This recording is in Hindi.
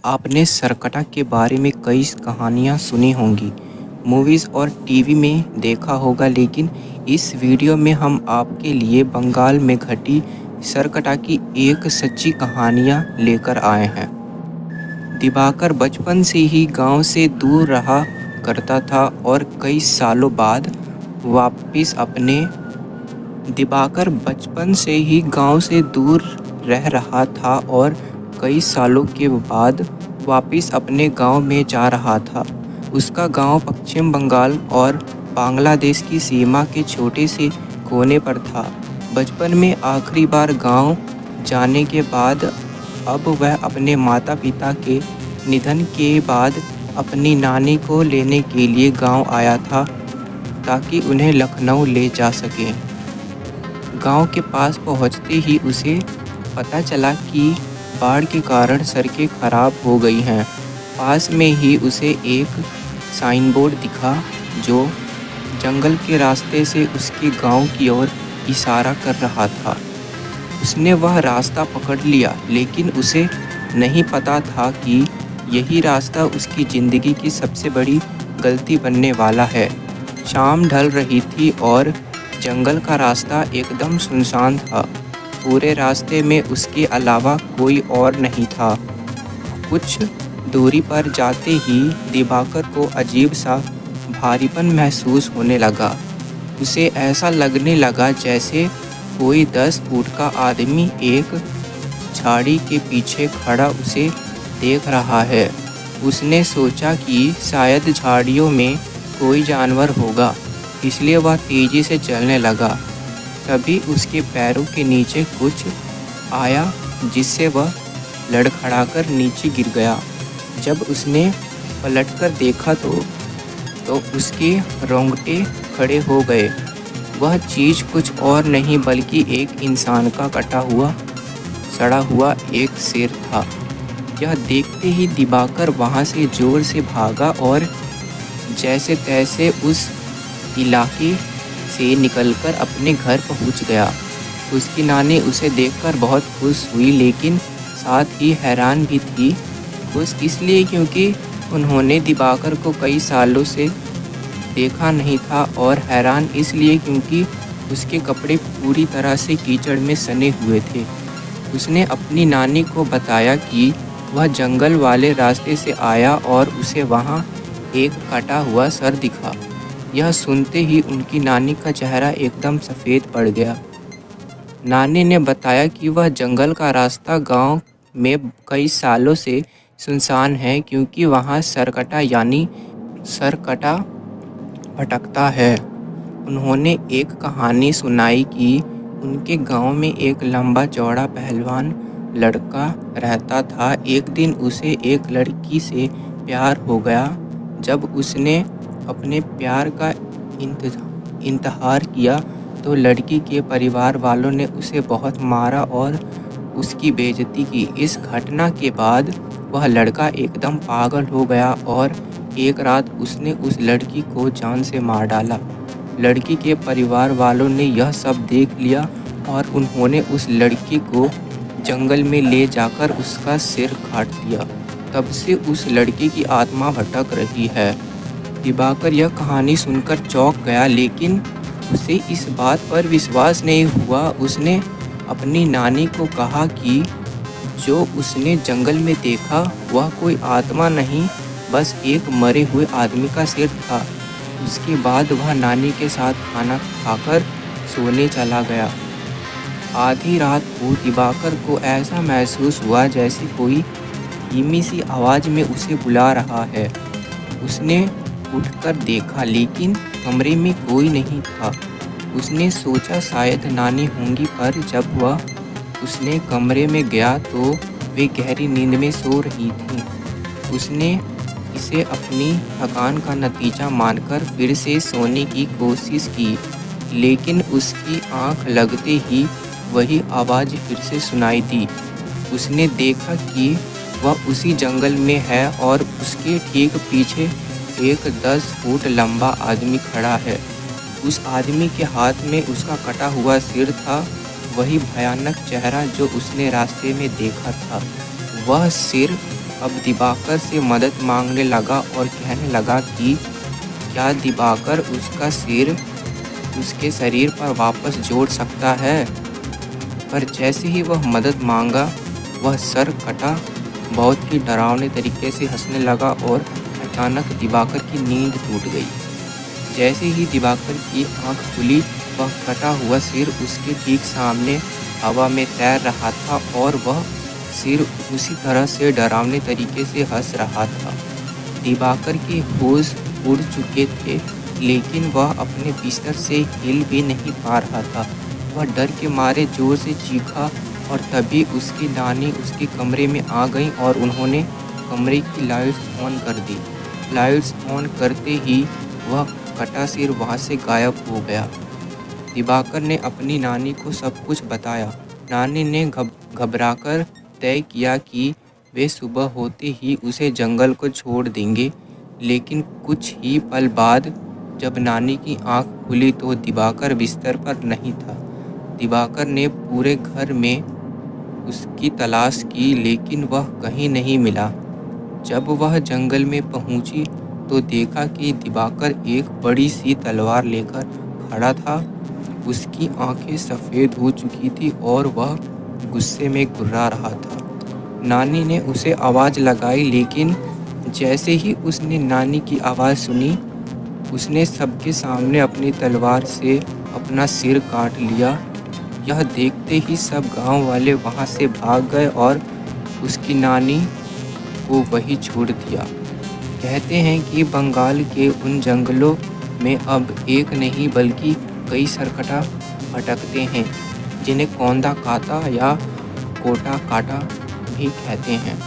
आपने सरकटा के बारे में कई कहानियाँ सुनी होंगी, मूवीज़ और टीवी में देखा होगा, लेकिन इस वीडियो में हम आपके लिए बंगाल में घटी सरकटा की एक सच्ची कहानियाँ लेकर आए हैं। दिवाकर बचपन से ही गांव से दूर रहा करता था और कई सालों बाद वापस अपने दिवाकर बचपन से ही गांव से दूर रह रहा था और कई सालों के बाद वापस अपने गांव में जा रहा था। उसका गांव पश्चिम बंगाल और बांग्लादेश की सीमा के छोटे से कोने पर था। बचपन में आखिरी बार गांव जाने के बाद अब वह अपने माता पिता के निधन के बाद अपनी नानी को लेने के लिए गांव आया था ताकि उन्हें लखनऊ ले जा सके। गांव के पास पहुंचते ही उसे पता चला कि बाढ़ के कारण सड़कें खराब हो गई हैं। पास में ही उसे एक साइन बोर्ड दिखा जो जंगल के रास्ते से उसके गांव की ओर इशारा कर रहा था। उसने वह रास्ता पकड़ लिया, लेकिन उसे नहीं पता था कि यही रास्ता उसकी ज़िंदगी की सबसे बड़ी गलती बनने वाला है। शाम ढल रही थी और जंगल का रास्ता एकदम सुनसान था। पूरे रास्ते में उसके अलावा कोई और नहीं था। कुछ दूरी पर जाते ही दिवाकर को अजीब सा भारीपन महसूस होने लगा। उसे ऐसा लगने लगा जैसे कोई 10 फुट का आदमी एक झाड़ी के पीछे खड़ा उसे देख रहा है। उसने सोचा कि शायद झाड़ियों में कोई जानवर होगा, इसलिए वह तेज़ी से चलने लगा। तभी उसके पैरों के नीचे कुछ आया जिससे वह लड़खड़ाकर नीचे गिर गया। जब उसने पलटकर देखा तो उसके रोंगटे खड़े हो गए। वह चीज़ कुछ और नहीं बल्कि एक इंसान का कटा हुआ सड़ा हुआ एक सिर था। यह देखते ही दिवाकर वहाँ से ज़ोर से भागा और जैसे तैसे उस इलाके से निकलकर अपने घर पहुंच गया। उसकी नानी उसे देखकर बहुत खुश हुई, लेकिन साथ ही हैरान भी थी। खुश इसलिए क्योंकि उन्होंने दिवाकर को कई सालों से देखा नहीं था, और हैरान इसलिए क्योंकि उसके कपड़े पूरी तरह से कीचड़ में सने हुए थे। उसने अपनी नानी को बताया कि वह जंगल वाले रास्ते से आया और उसे वहाँ एक कटा हुआ सर दिखा। यह सुनते ही उनकी नानी का चेहरा एकदम सफ़ेद पड़ गया। नानी ने बताया कि वह जंगल का रास्ता गांव में कई सालों से सुनसान है, क्योंकि वहां सरकटा यानी सरकटा भटकता है। उन्होंने एक कहानी सुनाई कि उनके गांव में एक लंबा चौड़ा पहलवान लड़का रहता था। एक दिन उसे एक लड़की से प्यार हो गया। जब उसने अपने प्यार का इंतहार किया तो लड़की के परिवार वालों ने उसे बहुत मारा और उसकी बेइज्जती की। इस घटना के बाद वह लड़का एकदम पागल हो गया और एक रात उसने उस लड़की को जान से मार डाला। लड़की के परिवार वालों ने यह सब देख लिया और उन्होंने उस लड़की को जंगल में ले जाकर उसका सिर काट दिया। तब से उस लड़की की आत्मा भटक रही है। दिवाकर यह कहानी सुनकर चौंक गया, लेकिन उसे इस बात पर विश्वास नहीं हुआ। उसने अपनी नानी को कहा कि जो उसने जंगल में देखा वह कोई आत्मा नहीं, बस एक मरे हुए आदमी का सिर था। उसके बाद वह नानी के साथ खाना खाकर सोने चला गया। आधी रात को दिवाकर को ऐसा महसूस हुआ जैसे कोई धीमी सी आवाज़ में उसे बुला रहा है। उसने उठकर देखा, लेकिन कमरे में कोई नहीं था। उसने सोचा शायद नानी होंगी, पर जब उसने कमरे में गया तो वे गहरी नींद में सो रही थीं। उसने इसे अपनी थकान का नतीजा मानकर फिर से सोने की कोशिश की, लेकिन उसकी आंख लगते ही वही आवाज़ फिर से सुनाई दी। उसने देखा कि वह उसी जंगल में है और उसके ठीक पीछे एक 10 फुट लंबा आदमी खड़ा है। उस आदमी के हाथ में उसका कटा हुआ सिर था, वही भयानक चेहरा जो उसने रास्ते में देखा था। वह सिर अब दिवाकर से मदद मांगने लगा और कहने लगा कि क्या दिवाकर उसका सिर उसके शरीर पर वापस जोड़ सकता है। पर जैसे ही वह मदद मांगा, वह सर कटा बहुत ही डरावने तरीके से हंसने लगा और अचानक दिवाकर की नींद टूट गई। जैसे ही दिवाकर की आंख खुली, वह कटा हुआ सिर उसके ठीक सामने हवा में तैर रहा था और वह सिर उसी तरह से डरावने तरीके से हंस रहा था। दिवाकर के होश उड़ चुके थे, लेकिन वह अपने बिस्तर से हिल भी नहीं पा रहा था। वह डर के मारे जोर से चीखा और तभी उसकी नानी उसके कमरे में आ गई और उन्होंने कमरे की लाइट्स ऑन कर दी। लाइट्स ऑन करते ही वह कटा सिर वहाँ से गायब हो गया। दिवाकर ने अपनी नानी को सब कुछ बताया। नानी ने घबराकर तय किया कि वे सुबह होते ही उसे जंगल को छोड़ देंगे, लेकिन कुछ ही पल बाद जब नानी की आंख खुली तो दिवाकर बिस्तर पर नहीं था। दिवाकर ने पूरे घर में उसकी तलाश की, लेकिन वह कहीं नहीं मिला। जब वह जंगल में पहुंची तो देखा कि दिवाकर एक बड़ी सी तलवार लेकर खड़ा था। उसकी आंखें सफ़ेद हो चुकी थी और वह गुस्से में गुर्रा रहा था। नानी ने उसे आवाज़ लगाई, लेकिन जैसे ही उसने नानी की आवाज़ सुनी, उसने सबके सामने अपनी तलवार से अपना सिर काट लिया। यह देखते ही सब गांव वाले वहां से भाग गए और उसकी नानी को वहीं छोड़ दिया। कहते हैं कि बंगाल के उन जंगलों में अब एक नहीं बल्कि कई सरकटा भटकते हैं, जिन्हें कौंदा काता या कोटा काटा भी कहते हैं।